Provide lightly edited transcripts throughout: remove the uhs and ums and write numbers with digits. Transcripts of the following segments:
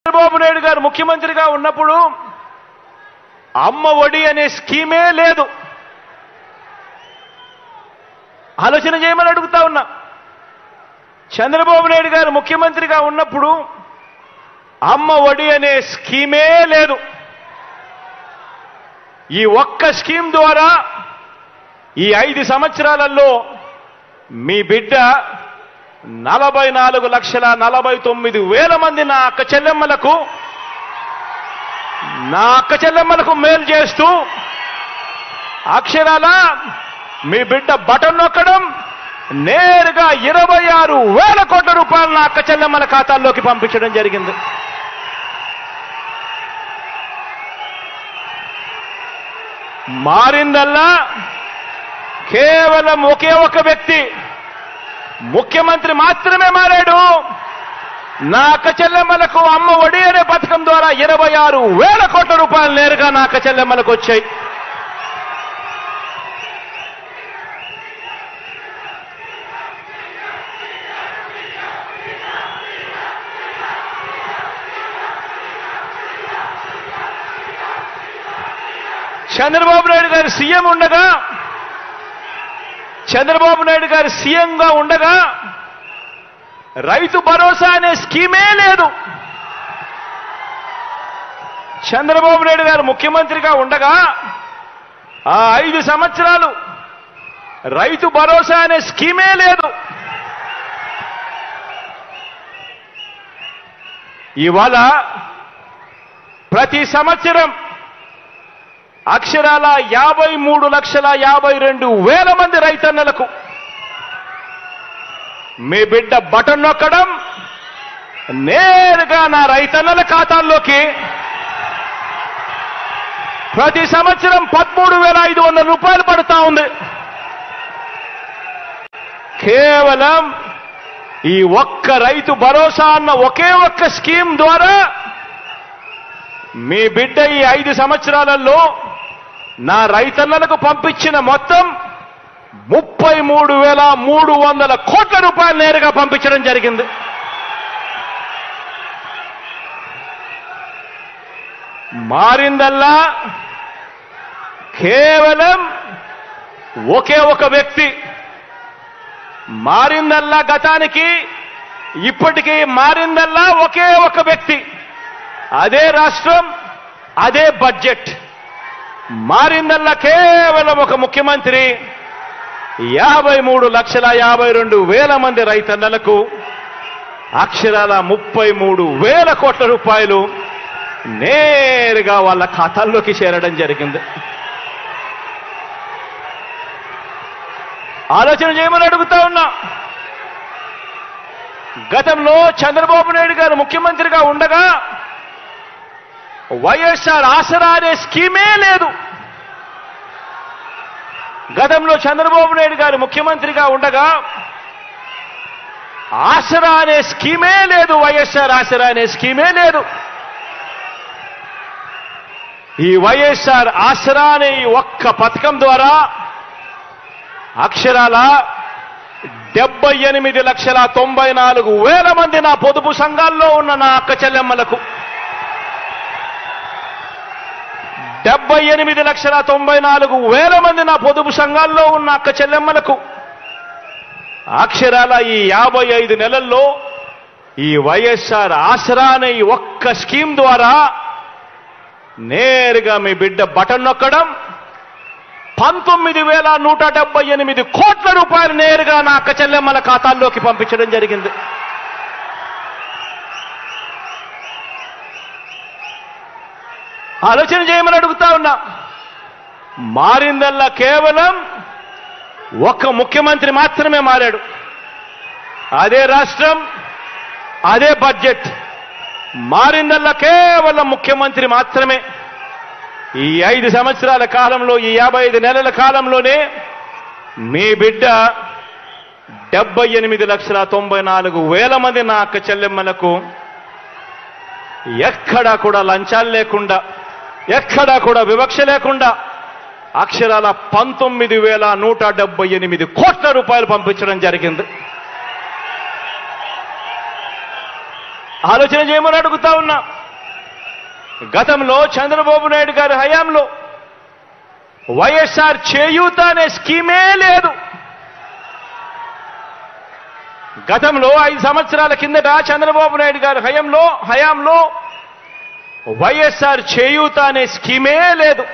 చంద్రబాబు నాయుడు గారు ముఖ్యమంత్రిగా ఉన్నప్పుడు అమ్మ ఒడి అనే స్కీమే లేదు. ఆలోచన చేయమని అడుగుతా ఉన్నా. చంద్రబాబు నాయుడు గారు ముఖ్యమంత్రిగా ఉన్నప్పుడు అమ్మ ఒడి అనే స్కీమే లేదు. ఈ ఒక్క స్కీమ్ ద్వారా ఈ 5 సంవత్సరాలలో మీ బిడ్డ 44,49,000 మంది నా అక్క చెల్లెమ్మలకు మేలు చేస్తూ అక్షరాల మీ బిడ్డ బటన్ నొక్కడం నేరుగా 26,000 కోట్ల రూపాయలు నా అక్క చెల్లెమ్మల ఖాతాల్లోకి పంపించడం జరిగింది. మారిందల్లా కేవలం ఒకే ఒక వ్యక్తి ముఖ్యమంత్రి మాత్రమే మారాడు. నా అక్క చెల్లెమ్మలకు అమ్మ ఒడి అనే పథకం ద్వారా 26,000 కోట్ల రూపాయలు నేరుగా నా అక్క చెల్లెమ్మలకు వచ్చాయి. చంద్రబాబు నాయుడు గారు సీఎంగా ఉండగా రైతు భరోసా అనే స్కీమే లేదు. చంద్రబాబు నాయుడు గారు ముఖ్యమంత్రిగా ఉండగా ఆ 5 సంవత్సరాలు రైతు భరోసా అనే స్కీమే లేదు. ఇవాళ ప్రతి సంవత్సరం అక్షరాల 53,52,000 మంది రైతన్నలకు మీ బిడ్డ బటన్ నొక్కడం నేరుగా నా రైతన్నల ఖాతాల్లోకి ప్రతి సంవత్సరం 13,500 రూపాయలు పడుతా ఉంది. కేవలం ఈ ఒక్క రైతు భరోసా అన్న ఒకే ఒక్క స్కీమ్ ద్వారా మీ బిడ్డ ఈ 5 సంవత్సరాలలో నా రైతన్నలకు పంపించిన మొత్తం 33,300 కోట్ల రూపాయలు నేరుగా పంపించడం జరిగింది. మారిందల్లా కేవలం ఒకే ఒక వ్యక్తి. మారిందల్లా గతానికి ఇప్పటికీ మారిందల్లా ఒకే ఒక వ్యక్తి. అదే రాష్ట్రం, అదే బడ్జెట్. మారిందల్లా కేవలం ఒక ముఖ్యమంత్రి 53,52,000 మంది రైతన్నలకు అక్షరాల 33,000 కోట్ల రూపాయలు నేరుగా వాళ్ళ ఖాతాల్లోకి చేరడం జరిగింది. ఆలోచన చేయమని అడుగుతా ఉన్నా. గతంలో చంద్రబాబు నాయుడు గారు ముఖ్యమంత్రిగా ఉండగా వైఎస్ఆర్ ఆసరా అనే స్కీమే లేదు. గతంలో చంద్రబాబు నాయుడు గారు ముఖ్యమంత్రిగా ఉండగా ఆసరా అనే స్కీమే లేదు. వైఎస్ఆర్ ఆసరా అనే స్కీమే లేదు. ఈ వైఎస్ఆర్ ఆసరా అనే ఈ ఒక్క పథకం ద్వారా అక్షరాల 78,94,000 మంది నా పొదుపు సంఘాల్లో ఉన్న నా అక్క చెల్లెమ్మలకు 78,94,000 మంది నా పొదుపు సంఘాల్లో ఉన్న అక్క చెల్లెమ్మలకు అక్షరాల ఈ 55 నెలల్లో ఈ వైఎస్ఆర్ ఆసరా అనే ఈ ఒక్క స్కీమ్ ద్వారా నేరుగా మీ బిడ్డ బటన్ నొక్కడం 19,178 కోట్ల రూపాయలు నేరుగా నా అక్క చెల్లెమ్మల ఖాతాల్లోకి పంపించడం జరిగింది. ఆలోచన చేయమని అడుగుతా ఉన్నా. మారిందల్లా కేవలం ఒక్క ముఖ్యమంత్రి మాత్రమే మారాడు. అదే రాష్ట్రం, అదే బడ్జెట్. మారిందల్లా కేవలం ముఖ్యమంత్రి మాత్రమే. ఈ 5 సంవత్సరాల కాలంలో, ఈ 55 నెలల కాలంలోనే మీ బిడ్డ 78,94,000 మంది నా అక్క చెల్లెమ్మలకు ఎక్కడా కూడా లంచాలు లేకుండా, ఎక్కడా కూడా వివక్ష లేకుండా అక్షరాల 19,178 కోట్ల రూపాయలు పంపించడం జరిగింది. ఆలోచన చేయమని అడుగుతా ఉన్నా. గతంలో చంద్రబాబు నాయుడు గారి హయాంలో వైఎస్ఆర్ చేయూత అనే స్కీమే లేదు. గతంలో 5 సంవత్సరాల కిందట చంద్రబాబు నాయుడు గారి హయాంలో వైఎస్ఆర్ చేయూత అనే స్కీమే లేదు.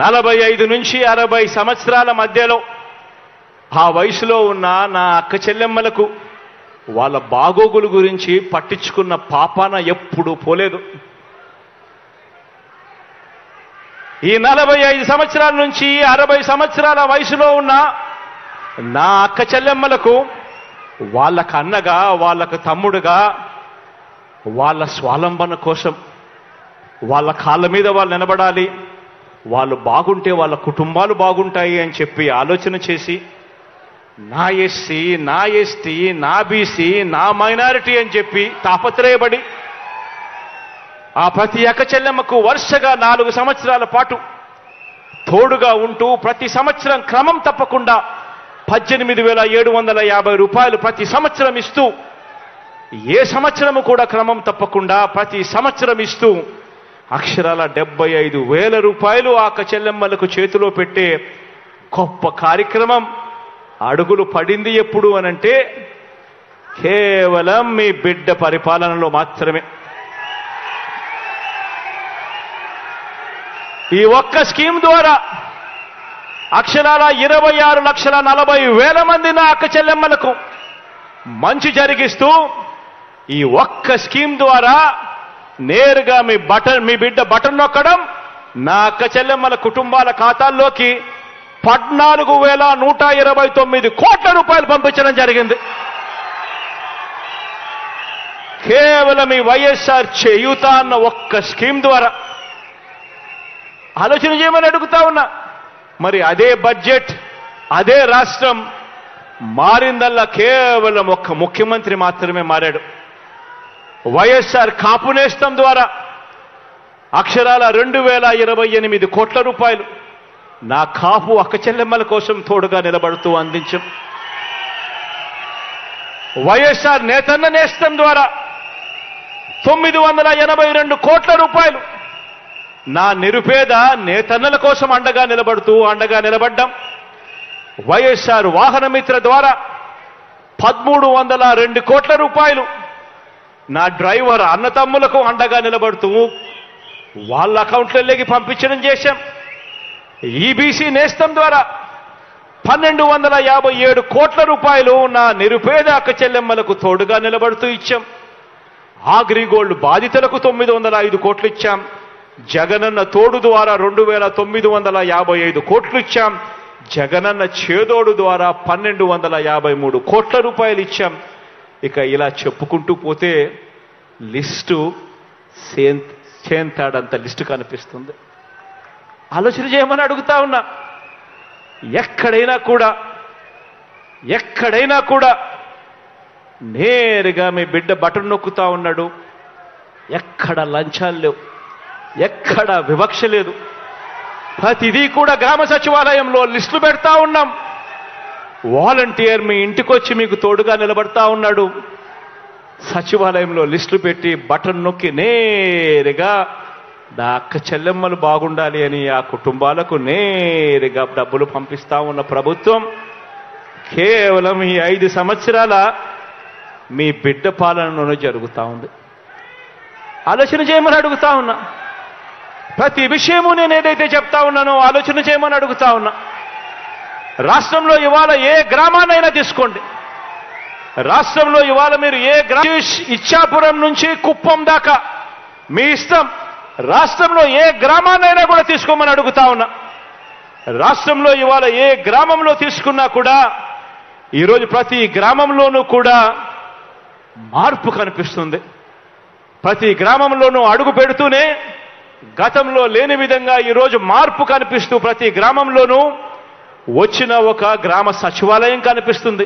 45 నుంచి 60 సంవత్సరాల మధ్యలో ఆ వయసులో ఉన్న నా అక్క చెల్లెమ్మలకు వాళ్ళ బాగోగుల గురించి పట్టించుకున్న పాపాన ఎప్పుడూ పోలేదు. ఈ 45 సంవత్సరాల నుంచి 60 సంవత్సరాల వయసులో ఉన్న నా అక్క చెల్లెమ్మలకు వాళ్ళకు అన్నగా, వాళ్ళకు తమ్ముడుగా, వాళ్ళ స్వాలంబన కోసం వాళ్ళ కాళ్ళ మీద వాళ్ళు నిలబడాలి, వాళ్ళు బాగుంటే వాళ్ళ కుటుంబాలు బాగుంటాయి అని చెప్పి ఆలోచన చేసి నా ఎస్సీ, నా ఎస్టీ, నా బీసీ, నా మైనారిటీ అని చెప్పి తాపత్రయపడి ఆ ప్రతి అక్క చెల్లెమ్మకు వరుసగా 4 సంవత్సరాల పాటు తోడుగా ఉంటూ ప్రతి సంవత్సరం క్రమం తప్పకుండా 18,750 రూపాయలు ప్రతి సంవత్సరం ఇస్తూ, ఏ సంవత్సరము కూడా క్రమం తప్పకుండా ప్రతి సంవత్సరం ఇస్తూ అక్షరాల 75,000 రూపాయలు ఆ అక్క చెల్లెమ్మలకు చేతిలో పెట్టే గొప్ప కార్యక్రమం అడుగులు పడింది ఎప్పుడు అనంటే కేవలం మీ బిడ్డ పరిపాలనలో మాత్రమే. ఈ ఒక్క స్కీమ్ ద్వారా అక్షరాల 26,40,000 మంది నా అక్క చెల్లెమ్మలకు మంచి జరిగిస్తూ ఈ ఒక్క స్కీమ్ ద్వారా నేరుగా మీ బిడ్డ బటన్ నొక్కడం నా అక్క చెల్లెమ్మల కుటుంబాల ఖాతాల్లోకి 14,129 కోట్ల రూపాయలు పంపించడం జరిగింది. కేవలం ఈ వైఎస్ఆర్ చేయూత అన్న ఒక్క స్కీమ్ ద్వారా. ఆలోచన చేయమని అడుగుతా ఉన్నా. మరి అదే బడ్జెట్, అదే రాష్ట్రం మారిందల్లా కేవలం ఒక్క ముఖ్యమంత్రి మాత్రమే మారాడు. వైఎస్ఆర్ కాపు నేస్తం ద్వారా అక్షరాల 2,028 కోట్ల రూపాయలు నా కాపు అక్క చెల్లెమ్మల కోసం తోడుగా నిలబడుతూ అందించాం. వైఎస్ఆర్ నేతన్న నేస్తం ద్వారా 982 కోట్ల రూపాయలు నా నిరుపేద నేతన్నల కోసం అండగా నిలబడ్డాం. వైఎస్ఆర్ వాహన మిత్ర ద్వారా 1,302 కోట్ల రూపాయలు నా డ్రైవర్ అన్నతమ్ములకు అండగా నిలబడుతూ వాళ్ళ అకౌంట్లలోకి పంపించడం చేశాం. ఈబీసీ నేస్తం ద్వారా 1,257 కోట్ల రూపాయలు నా నిరుపేద అక్క చెల్లెమ్మలకు తోడుగా నిలబడుతూ ఇచ్చాం. అగ్రిగోల్డ్ బాధితులకు 905 కోట్లు ఇచ్చాం. జగనన్న తోడు ద్వారా 2,955 కోట్లు ఇచ్చాం. జగనన్న చేదోడు ద్వారా 1,253 కోట్ల రూపాయలు ఇచ్చాం. ఇక ఇలా చెప్పుకుంటూ పోతే లిస్టు చేంతాడంత లిస్టు కనిపిస్తుంది. ఆలోచన చేయమని అడుగుతా ఉన్నా. ఎక్కడైనా కూడా నేరుగా మీ బిడ్డ బటన్ నొక్కుతా ఉన్నాడు. ఎక్కడ లంచాలు లేవు, ఎక్కడ వివక్ష లేదు. ప్రతిదీ కూడా గ్రామ సచివాలయంలో లిస్టులు పెడతా ఉన్నాం. వాలంటీర్ మీ ఇంటికొచ్చి మీకు తోడుగా నిలబడతా ఉన్నాడు. సచివాలయంలో లిస్టులు పెట్టి బటన్ నొక్కి నేరుగా నా అక్క చెల్లెమ్మలు బాగుండాలి అని ఆ కుటుంబాలకు నేరుగా డబ్బులు పంపిస్తా ఉన్న ప్రభుత్వం కేవలం ఈ 5 సంవత్సరాల మీ బిడ్డ పాలనలోనే జరుగుతూ ఉంది. ఆలోచన చేయమని అడుగుతా ఉన్నా. ప్రతి విషయము నేను ఏదైతే చెప్తా ఉన్నానో ఆలోచన చేయమని అడుగుతా ఉన్నా. రాష్ట్రంలో ఇవాళ ఏ గ్రామాన్నైనా తీసుకోండి. రాష్ట్రంలో ఇవాళ మీరు ఇచ్చాపురం నుంచి కుప్పం దాకా మీ ఇష్టం. రాష్ట్రంలో ఏ గ్రామాన్నైనా కూడా తీసుకోమని అడుగుతా ఉన్నా. రాష్ట్రంలో ఇవాళ ఏ గ్రామంలో తీసుకున్నా కూడా ఈరోజు ప్రతి గ్రామంలోనూ కూడా మార్పు కనిపిస్తుంది. ప్రతి గ్రామంలోనూ అడుగు పెడుతూనే గతంలో లేని విధంగా ఈరోజు మార్పు కనిపిస్తూ ప్రతి గ్రామంలోనూ వచ్చిన ఒక గ్రామ సచివాలయం కనిపిస్తుంది.